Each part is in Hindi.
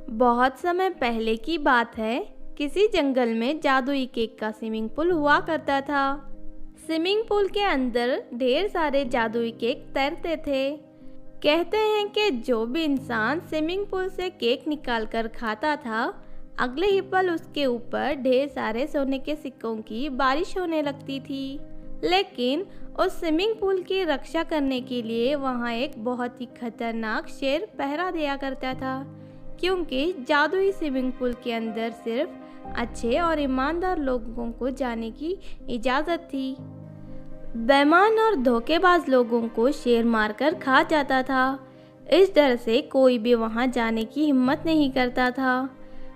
बहुत समय पहले की बात है। किसी जंगल में जादुई केक का स्विमिंग पूल हुआ करता था। स्विमिंग पूल के अंदर ढेर सारे जादुई केक तैरते थे। कहते हैं कि जो भी इंसान स्विमिंग पूल से केक निकाल कर खाता था, अगले ही पल उसके ऊपर ढेर सारे सोने के सिक्कों की बारिश होने लगती थी। लेकिन उस स्विमिंग पूल की रक्षा करने के लिए वहाँ एक बहुत ही खतरनाक शेर पहरा दिया करता था, क्योंकि जादुई स्विमिंग पूल के अंदर सिर्फ अच्छे और ईमानदार लोगों को जाने की इजाज़त थी। बेईमान और धोखेबाज लोगों को शेर मारकर खा जाता था। इस डर से कोई भी वहां जाने की हिम्मत नहीं करता था।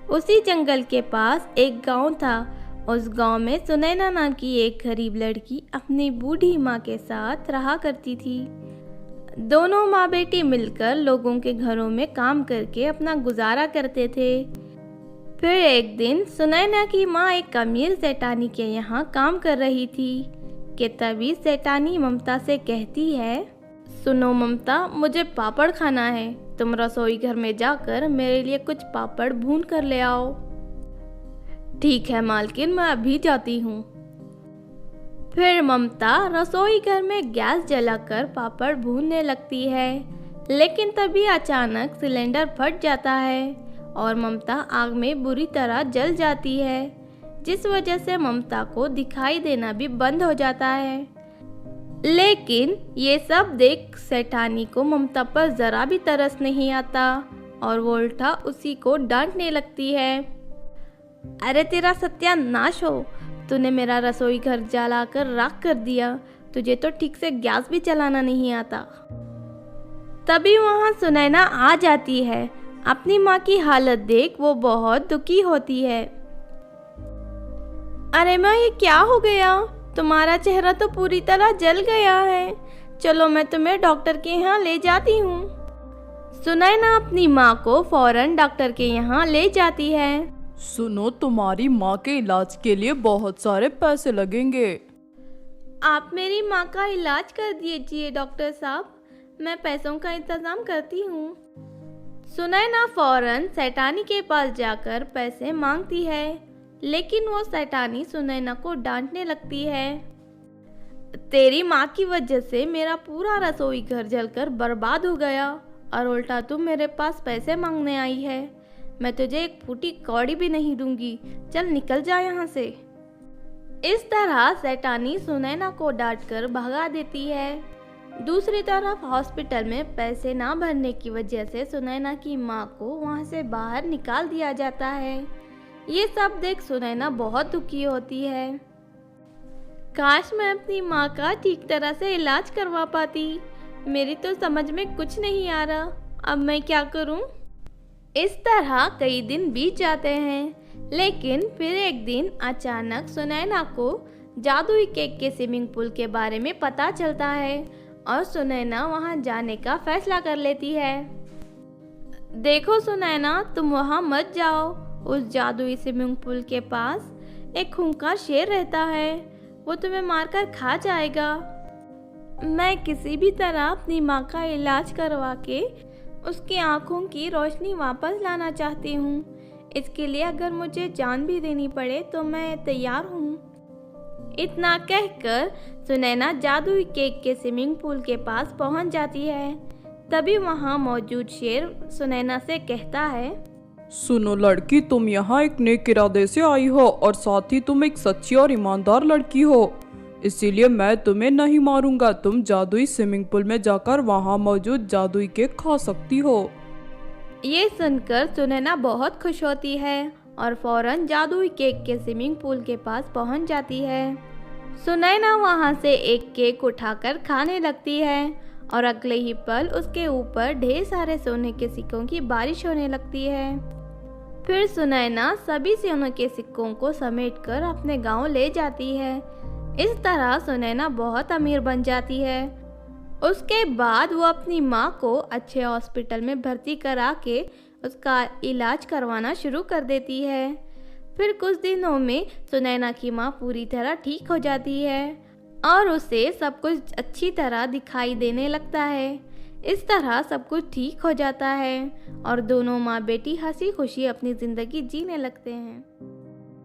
उसी जंगल के पास एक गांव था। उस गांव में सुनैना नाम की एक गरीब लड़की अपनी बूढ़ी माँ के साथ रहा करती थी। दोनों माँ बेटी मिलकर लोगों के घरों में काम करके अपना गुजारा करते थे। फिर एक दिन सुनैना की माँ एक अमीर सेठानी के यहाँ काम कर रही थी कि तभी सेठानी ममता से कहती है, सुनो ममता, मुझे पापड़ खाना है। तुम रसोई घर में जाकर मेरे लिए कुछ पापड़ भून कर ले आओ। ठीक है मालकिन, मैं अभी जाती हूँ। फिर ममता रसोई घर में गैस जलाकर पापड़ भूनने लगती है, लेकिन तभी अचानक सिलेंडर फट जाता है और ममता आग में बुरी तरह जल जाती है, जिस वजह से ममता को दिखाई देना भी बंद हो जाता है। लेकिन ये सब देख सेठानी को ममता पर जरा भी तरस नहीं आता और वो उल्टा उसी को डांटने लगती है। अरे तेरा सत्यानाश हो, तूने मेरा रसोई घर जलाकर राख कर दिया। तुझे तो ठीक से गैस भी चलाना नहीं आता। तभी वहाँ सुनैना आ जाती है। अपनी माँ की हालत देख वो बहुत दुखी होती है। अरे माँ, ये क्या हो गया? तुम्हारा चेहरा तो पूरी तरह जल गया है। चलो मैं तुम्हें डॉक्टर के यहाँ ले जाती हूँ। सुनैना अपनी माँ को फौरन डॉक्टर के यहाँ ले जाती है। सुनो, तुम्हारी माँ के इलाज के लिए बहुत सारे पैसे लगेंगे। आप मेरी माँ का इलाज कर दीजिए डॉक्टर साहब, मैं पैसों का इंतजाम करती हूँ। सुनैना फौरन सेठानी के पास जाकर पैसे मांगती है, लेकिन वो सेठानी सुनैना को डांटने लगती है। तेरी माँ की वजह से मेरा पूरा रसोई घर जलकर बर्बाद हो गया और उल्टा तुम मेरे पास पैसे मांगने आई है। मैं तुझे एक फूटी कौड़ी भी नहीं दूंगी। चल निकल जा यहाँ से। इस तरह सेठानी सुनैना को डांटकर भगा देती है। दूसरी तरफ हॉस्पिटल में पैसे ना भरने की वजह से सुनैना की माँ को वहाँ से बाहर निकाल दिया जाता है। ये सब देख सुनैना बहुत दुखी होती है। काश मैं अपनी माँ का ठीक तरह से इलाज करवा पाती। मेरी तो समझ में कुछ नहीं आ रहा, अब मैं क्या करूँ? इस तरह कई दिन बीत जाते हैं, लेकिन फिर एक दिन अचानक सुनैना को जादुई केक के स्विमिंग पूल के बारे में पता चलता है और सुनैना वहाँ जाने का फैसला कर लेती है। देखो सुनैना, तुम वहाँ मत जाओ। उस जादुई स्विमिंग पूल के पास एक खूंखार शेर रहता है, वो तुम्हें मारकर खा जाएगा। मैं किसी भी तरह अपनी माँ का इलाज करवा के उसकी आंखों की रोशनी वापस लाना चाहती हूँ। इसके लिए अगर मुझे जान भी देनी पड़े तो मैं तैयार हूँ। इतना कहकर सुनैना जादुई केक के स्विमिंग पूल के पास पहुँच जाती है। तभी वहाँ मौजूद शेर सुनैना से कहता है, सुनो लड़की, तुम यहाँ एक नेक इरादे से आई हो और साथ ही तुम एक सच्ची और ईमानदार लड़की हो, इसीलिए मैं तुम्हें नहीं मारूंगा। तुम जादुई स्विमिंग पूल में जाकर वहाँ मौजूद जादुई केक खा सकती हो। ये सुनकर सुनैना बहुत खुश होती है और फौरन जादुई केक के स्विमिंग पूल के पास पहुँच जाती है। सुनैना वहाँ से एक केक उठाकर खाने लगती है और अगले ही पल उसके ऊपर ढेर सारे सोने के सिक्कों की बारिश होने लगती है। फिर सुनैना सभी सोने के सिक्कों को समेटकर अपने गांव ले जाती है। इस तरह सुनैना बहुत अमीर बन जाती है। उसके बाद वो अपनी माँ को अच्छे हॉस्पिटल में भर्ती करा के उसका इलाज करवाना शुरू कर देती है। फिर कुछ दिनों में सुनैना की माँ पूरी तरह ठीक हो जाती है और उसे सब कुछ अच्छी तरह दिखाई देने लगता है। इस तरह सब कुछ ठीक हो जाता है और दोनों माँ बेटी हंसी खुशी अपनी ज़िंदगी जीने लगते हैं।